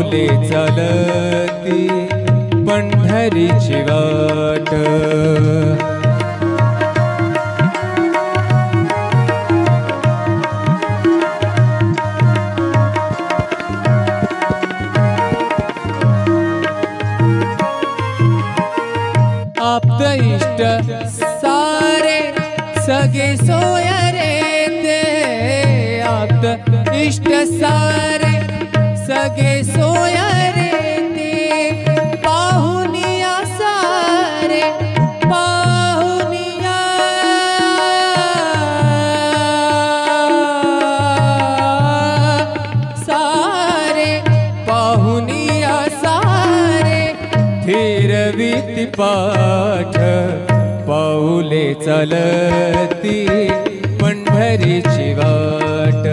पाऊले चालती पंढरीची वाट। आप्त इष्ट सारे सगे सोय रे ते, आप्त इष्ट सारे सगे सोय रे ते, पाहुनिया सारे पाहुनिया सारे पाहुनिया सारे फिरविती पाठ। पाऊले चालती पंढरीची वाट,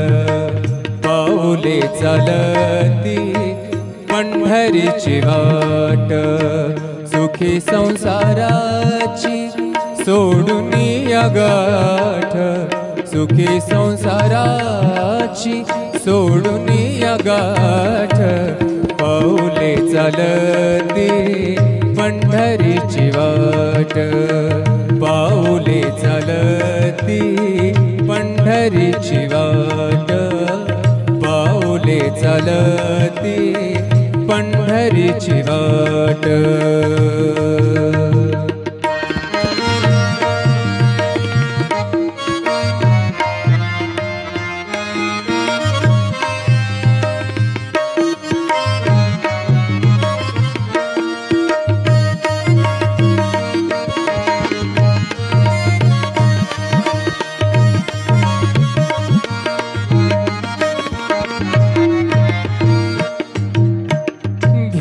पाऊले चालती पंढरीची वाट। सुखी संसाराची सोडून या गाठ, सुखी संसाराची सोडून या गाठ। पाऊले चालती पंढरीची वाट, पाऊले चालती पंढरीची वाट, पाऊले चालती पंढरीची वाट।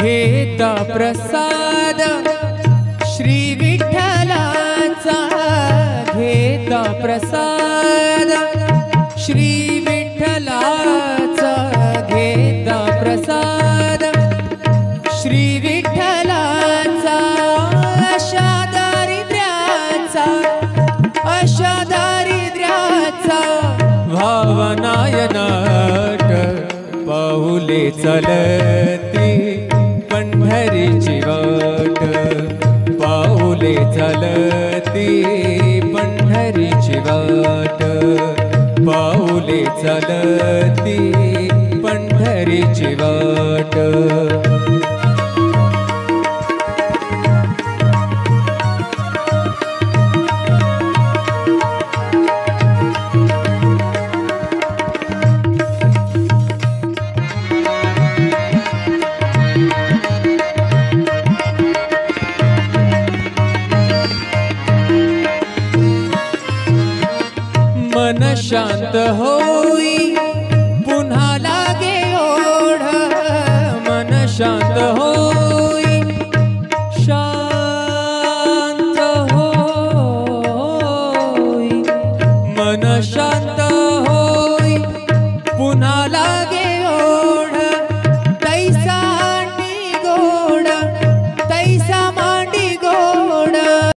घेता प्रसाद श्री विठ्ठलाचा, घेता प्रसाद श्री विठ्ठलाचा, घेता प्रसाद श्री विठ्ठलाचा। अशा दारिद्र्याचा अशा दारिद्र्याचा भावनायनाट। पाऊले चालती पंढरीची वाट, पाऊले चालती पंढरीची वाट, पाऊले चालती पंढरीची वाट। मन शांत होई